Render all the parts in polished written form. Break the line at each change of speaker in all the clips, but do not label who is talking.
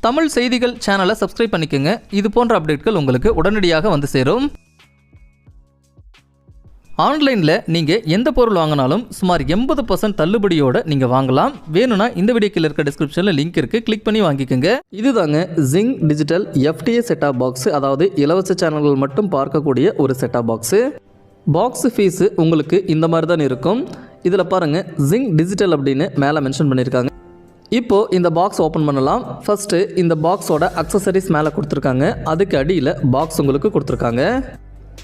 தமிழ் செய்திகள் சேனலை சப்ஸ்கிரைப் பண்ணிக்கோங்க. இது போன்ற அப்டேட்கள் உங்களுக்கு உடனடியாக வந்து சேரும். ஆன்லைனில் நீங்கள் எந்த பொருள் வாங்கினாலும் சுமார் 80% தள்ளுபடியோடு நீங்கள் வாங்கலாம். வேணும்னா இந்த வீடியோக்கில் இருக்க டிஸ்கிரிப்ஷனில் லிங்க் இருக்குது, கிளிக் பண்ணி வாங்கிக்கோங்க. இதுதாங்க ஜிங் டிஜிட்டல் FTA செட்டாப் பாக்ஸ், அதாவது இலவச சேனல்கள் மட்டும் பார்க்கக்கூடிய ஒரு செட்டாப் பாக்ஸு. பாக்ஸ் ஃபீஸு உங்களுக்கு இந்த மாதிரி தான் இருக்கும். இதில் பாருங்கள், ஜிங் டிஜிட்டல் அப்படின்னு மேலே மென்ஷன் பண்ணியிருக்காங்க. இப்போது இந்த பாக்ஸ் ஓப்பன் பண்ணலாம். ஃபஸ்ட்டு இந்த பாக்ஸோட அக்சசரிஸ் மேலே கொடுத்துருக்காங்க, அதுக்கு அடியில் பாக்ஸ் உங்களுக்கு கொடுத்துருக்காங்க.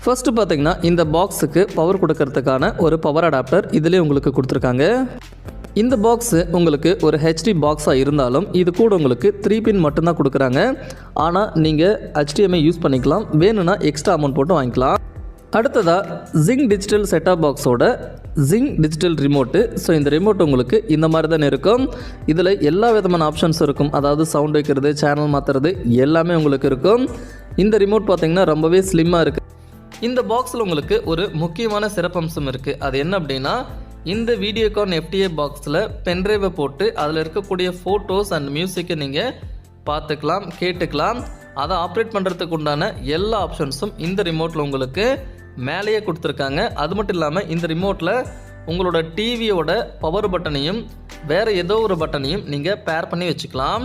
ஃபஸ்ட்டு பார்த்தீங்கன்னா இந்த பாக்ஸுக்கு பவர் கொடுக்கறதுக்கான ஒரு பவர் அடாப்டர் இதிலே உங்களுக்கு கொடுத்துருக்காங்க. இந்த பாக்ஸு உங்களுக்கு ஒரு HD பாக்ஸாக இருந்தாலும் இது கூட உங்களுக்கு 3 பின் மட்டும்தான் கொடுக்குறாங்க. ஆனால் நீங்கள் HDMI யூஸ் பண்ணிக்கலாம், வேணும்னா எக்ஸ்ட்ரா அமௌண்ட் போட்டு வாங்கிக்கலாம். அடுத்ததாக ஜிங் டிஜிட்டல் செட்டாப் பாக்ஸோட ஜிங் டிஜிட்டல் ரிமோட்டு. ஸோ இந்த ரிமோட் உங்களுக்கு இந்த மாதிரி தானே இருக்கும். இதில் எல்லா விதமான ஆப்ஷன்ஸ் இருக்கும், அதாவது சவுண்ட் வைக்கிறது, சேனல் மாற்றுறது எல்லாமே உங்களுக்கு இருக்கும். இந்த ரிமோட் பார்த்திங்கன்னா ரொம்பவே ஸ்லிம்மாக இருக்குது. இந்த பாக்ஸில் உங்களுக்கு ஒரு முக்கியமான சிறப்பம்சம் இருக்குது. அது என்ன அப்படின்னா, இந்த வீடியோகான் FTA பாக்ஸில் பென்ட்ரைவை போட்டு அதில் இருக்கக்கூடிய ஃபோட்டோஸ் அண்ட் மியூசிக்கை நீங்கள் பார்த்துக்கலாம், கேட்டுக்கலாம். அதை ஆப்ரேட் பண்ணுறதுக்கு உண்டான எல்லா ஆப்ஷன்ஸும் இந்த ரிமோட்டில் உங்களுக்கு மேலேயே கொடுத்துருக்காங்க. அது மட்டும் இல்லாமல் இந்த ரிமோட்டில் உங்களோட டிவியோட பவர் பட்டனையும் வேறு ஏதோ ஒரு பட்டனையும் நீங்கள் பேர் பண்ணி வச்சுக்கலாம்.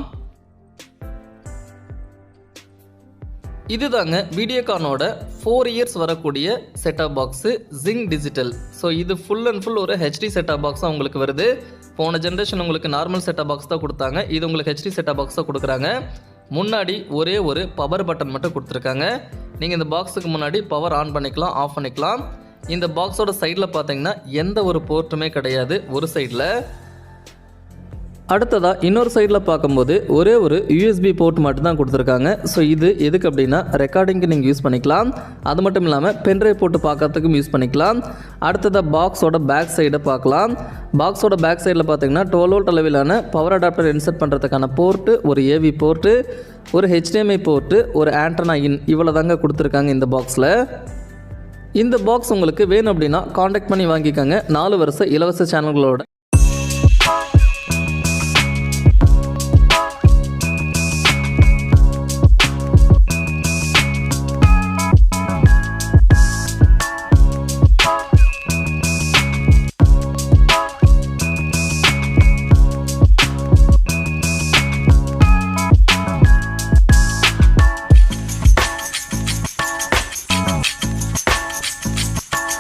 இதுதாங்க வீடியோகானோட 4 இயர்ஸ் வரக்கூடிய செட்டாப் பாக்ஸு ஜிங் டிஜிட்டல். ஸோ இது ஃபுல் அண்ட் ஃபுல் ஒரு HD செட்டாப் பாக்ஸாக உங்களுக்கு வருது. போன ஜென்ரேஷன் உங்களுக்கு நார்மல் செட்டாப் பாக்ஸ் தான் கொடுத்தாங்க, இது உங்களுக்கு HD செட்டாப் பாக்ஸ் தான் கொடுக்குறாங்க. முன்னாடி ஒரே ஒரு பவர் பட்டன் மட்டும் கொடுத்துருக்காங்க. நீங்கள் இந்த பாக்ஸுக்கு முன்னாடி பவர் ஆன் பண்ணிக்கலாம், ஆஃப் பண்ணிக்கலாம். இந்த பாக்ஸோட சைடில் பார்த்தீங்கன்னா எந்த ஒரு போர்ட்டுமே கிடையாது ஒரு சைடில். அடுத்ததாக இன்னொரு சைடில் பார்க்கும்போது ஒரே ஒரு USB போர்ட் மட்டும்தான் கொடுத்துருக்காங்க. ஸோ இது எதுக்கு அப்படின்னா ரெக்கார்டிங்க்கு நீங்கள் யூஸ் பண்ணிக்கலாம். அது மட்டும் இல்லாமல் பென்ட்ரைவ் போட்டு பார்க்கறதுக்கும் யூஸ் பண்ணிக்கலாம். அடுத்ததாக பாக்ஸோட பேக் சைடை பார்க்கலாம். பாக்ஸோட பேக் சைடில் பார்த்தீங்கன்னா 12 வோல்ட் அளவிலான பவர் அடாப்டர் இன்சர்ட் பண்ணுறதுக்கான போர்ட்டு, ஒரு AV போர்ட்டு, ஒரு HDMI போர்ட்டு, ஒரு ஆண்டனா இன், இவ்வளோ தாங்க கொடுத்துருக்காங்க இந்த பாக்ஸில். இந்த பாக்ஸ் உங்களுக்கு வேணும் அப்படின்னா காண்டாக்ட் பண்ணி வாங்கிக்கோங்க. 4 வருஷ இலவச சேனல்களோட